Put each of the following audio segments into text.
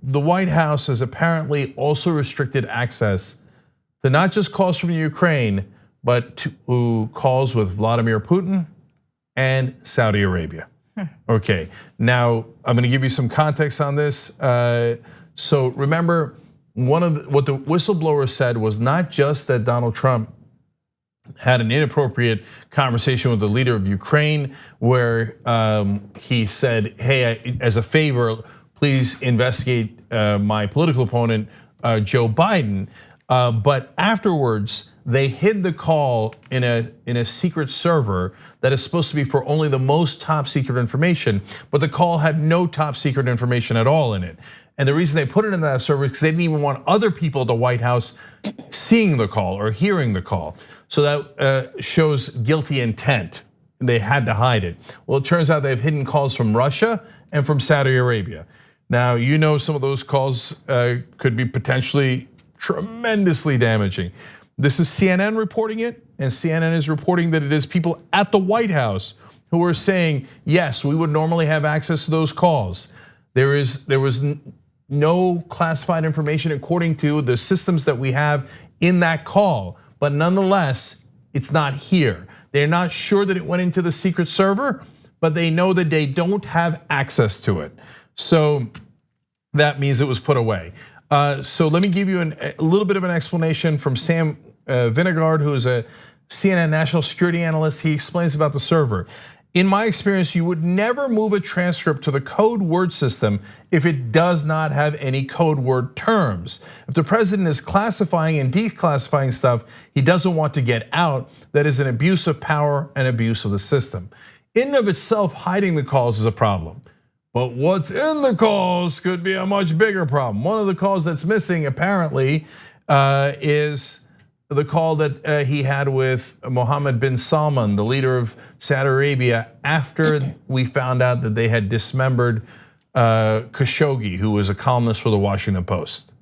the White House has apparently also restricted access to not just calls from Ukraine, but to calls with Vladimir Putin and Saudi Arabia. Okay, now I'm gonna give you some context on this. So remember, what the whistleblower said was not just that Donald Trump had an inappropriate conversation with the leader of Ukraine where he said, hey, as a favor, please investigate my political opponent, Joe Biden. But afterwards, they hid the call in a secret server that is supposed to be for only the most top secret information, but the call had no top secret information at all in it. And the reason they put it in that server is because they didn't even want other people at the White House seeing the call or hearing the call. So that shows guilty intent. They had to hide it. Well, it turns out they've hidden calls from Russia and from Saudi Arabia. Now, you know some of those calls could be potentially tremendously damaging. This is CNN reporting it, and CNN is reporting that it is people at the White House who are saying, yes, we would normally have access to those calls. There was no classified information according to the systems that we have in that call, but nonetheless, it's not here. They're not sure that it went into the secret server, but they know that they don't have access to it. So that means it was put away. So let me give you a little bit of an explanation from Sam Vinogard, who is a CNN national security analyst. He explains about the server. In my experience, you would never move a transcript to the code word system if it does not have any code word terms. If the president is classifying and declassifying stuff he doesn't want to get out, that is an abuse of power and abuse of the system. In and of itself, hiding the calls is a problem. But what's in the calls could be a much bigger problem. One of the calls that's missing apparently is the call that he had with Mohammed bin Salman, the leader of Saudi Arabia, after we found out that they had dismembered Khashoggi, who was a columnist for the Washington Post.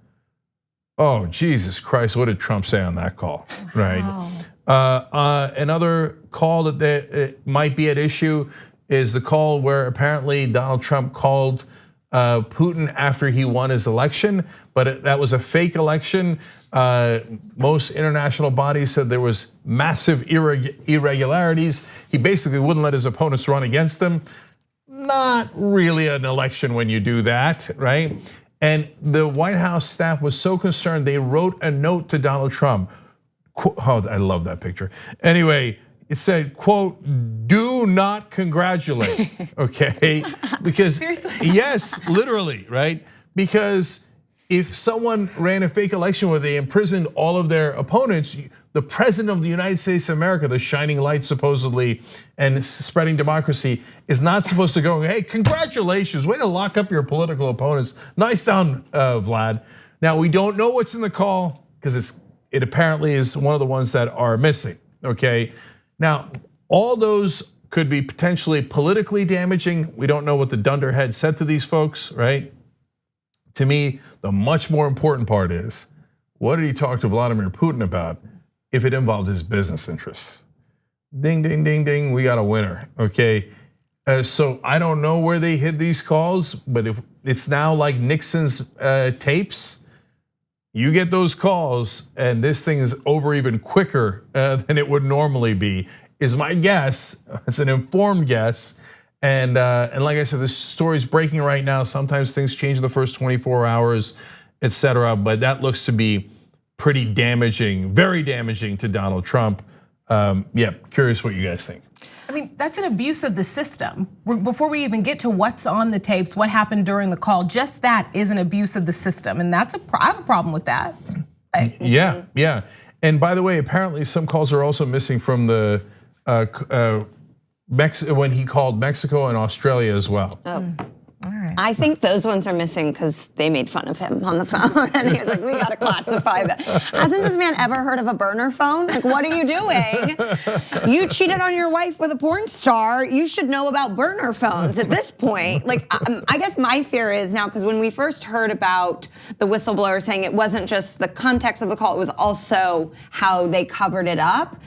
Oh, Jesus Christ, what did Trump say on that call, right? Wow. Another call that might be at issue is the call where apparently Donald Trump called Putin after he won his election, but that was a fake election. Most international bodies said there was massive irregularities. He basically wouldn't let his opponents run against him. Not really an election when you do that, right? And the White House staff was so concerned, they wrote a note to Donald Trump. Oh, I love that picture. Anyway, it said, quote, do not congratulate, okay? Because, seriously? Yes, literally, right? Because if someone ran a fake election where they imprisoned all of their opponents, the president of the United States of America, the shining light supposedly, and spreading democracy, is not supposed to go, hey, congratulations, way to lock up your political opponents. Nice down, Vlad. Now, we don't know what's in the call, because it apparently is one of the ones that are missing, okay? Now, all those could be potentially politically damaging. We don't know what the dunderhead said to these folks, right? To me, the much more important part is, what did he talk to Vladimir Putin about if it involved his business interests? Ding, ding, ding, ding, we got a winner, okay? So I don't know where they hid these calls, but if it's now like Nixon's tapes, you get those calls and this thing is over even quicker than it would normally be, is my guess. It's an informed guess. And like I said, this story's breaking right now. Sometimes things change in the first 24 hours, etc. But that looks to be pretty damaging, very damaging to Donald Trump. Yeah, curious what you guys think. I mean, that's an abuse of the system. Before we even get to what's on the tapes, what happened during the call, just that is an abuse of the system. And I have a problem with that. Yeah. And by the way, apparently some calls are also missing from the when he called Mexico and Australia as well. Oh. All right. I think those ones are missing because they made fun of him on the phone. And he was like, we gotta classify that. Hasn't this man ever heard of a burner phone? Like, what are you doing? You cheated on your wife with a porn star. You should know about burner phones at this point. Like, I guess my fear is now, because when we first heard about the whistleblower saying it wasn't just the context of the call, it was also how they covered it up.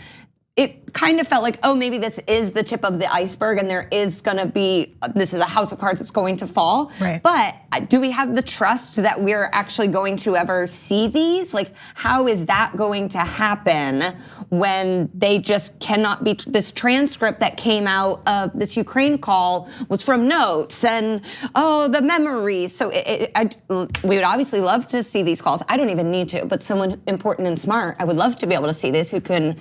it kind of felt like, oh, maybe this is the tip of the iceberg and there is gonna be, this is a house of cards that's going to fall. Right. But do we have the trust that we're actually going to ever see these? Like, how is that going to happen when they just cannot be, this transcript that came out of this Ukraine call was from notes and, oh, the memories. So we would obviously love to see these calls. I don't even need to, but someone important and smart, I would love to be able to see this, who can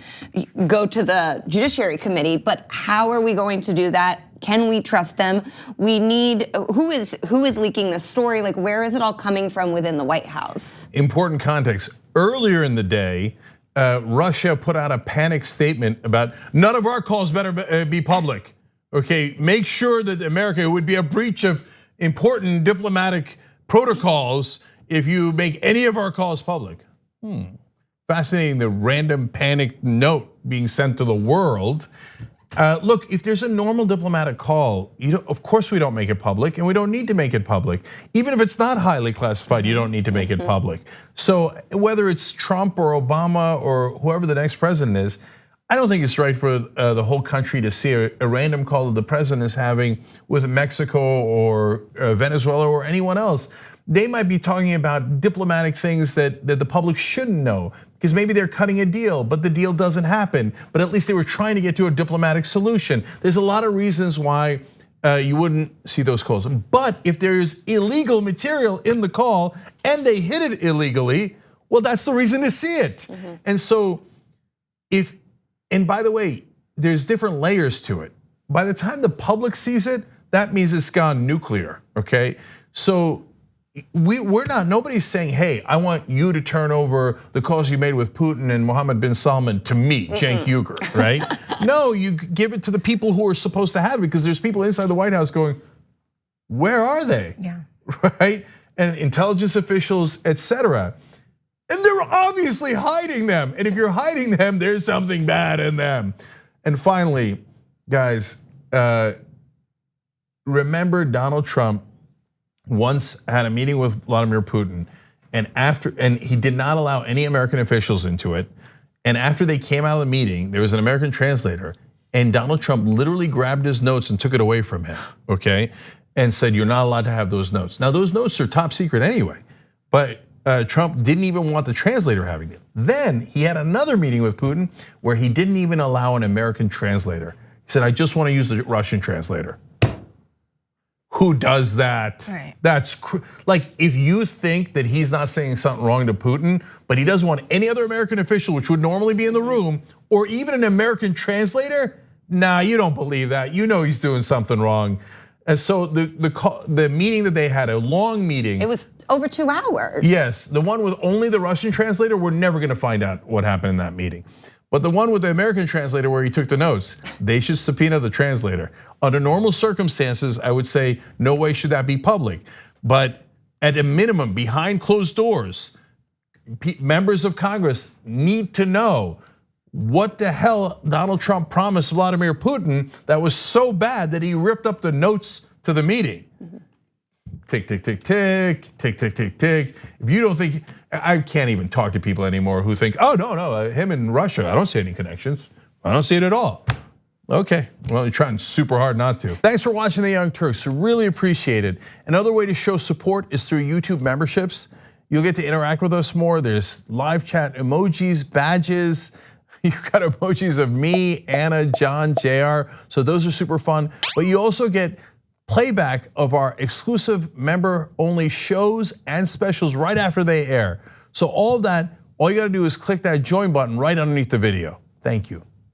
go to the Judiciary Committee, but how are we going to do that? Can we trust them? We need, who is leaking the story? Like, where is it all coming from within the White House? Important context. Earlier in the day, Russia put out a panic statement about none of our calls better be public. Okay, make sure that America, it would be a breach of important diplomatic protocols if you make any of our calls public. Fascinating, the random panic note being sent to the world. Look, if there's a normal diplomatic call, of course we don't make it public, and we don't need to make it public. Even if it's not highly classified, you don't need to make it public. So whether it's Trump or Obama or whoever the next president is, I don't think it's right for the whole country to see a random call that the president is having with Mexico or Venezuela or anyone else. They might be talking about diplomatic things that the public shouldn't know, because maybe they're cutting a deal, but the deal doesn't happen. But at least they were trying to get to a diplomatic solution. There's a lot of reasons why you wouldn't see those calls. But if there's illegal material in the call and they hid it illegally, well, that's the reason to see it. And so and by the way, there's different layers to it. By the time the public sees it, that means it's gone nuclear, okay? So nobody's saying, hey, I want you to turn over the calls you made with Putin and Mohammed bin Salman to me, Cenk Uygur, right? No, you give it to the people who are supposed to have it, because there's people inside the White House going, where are they? Yeah. Right? And intelligence officials, etc. And they're obviously hiding them. And if you're hiding them, there's something bad in them. And finally, guys, remember Donald Trump once had a meeting with Vladimir Putin, and he did not allow any American officials into it. And after they came out of the meeting, there was an American translator, and Donald Trump literally grabbed his notes and took it away from him, okay? And said, you're not allowed to have those notes. Now, those notes are top secret anyway, but Trump didn't even want the translator having it. Then he had another meeting with Putin where he didn't even allow an American translator. He said, I just want to use the Russian translator. Who does that? Right. That's like, if you think that he's not saying something wrong to Putin, but he doesn't want any other American official, which would normally be in the room, or even an American translator, nah, you don't believe that. You know he's doing something wrong. And so the meeting that they had, a long meeting. It was over 2 hours. Yes, the one with only the Russian translator, we're never gonna find out what happened in that meeting. But the one with the American translator where he took the notes, they should subpoena the translator. Under normal circumstances, I would say no way should that be public. But at a minimum, behind closed doors, members of Congress need to know what the hell Donald Trump promised Vladimir Putin that was so bad that he ripped up the notes to the meeting. Tick, tick, tick, tick, tick, tick, tick, tick. If you don't think, I can't even talk to people anymore who think, oh, no, him and Russia, I don't see any connections. I don't see it at all. Okay, well, you're trying super hard not to. Thanks for watching The Young Turks, really appreciate it. Another way to show support is through YouTube memberships. You'll get to interact with us more. There's live chat emojis, badges. You've got emojis of me, Anna, John, JR, so those are super fun. But you also get playback of our exclusive member-only shows and specials right after they air. So all of that, all you gotta do is click that join button right underneath the video. Thank you.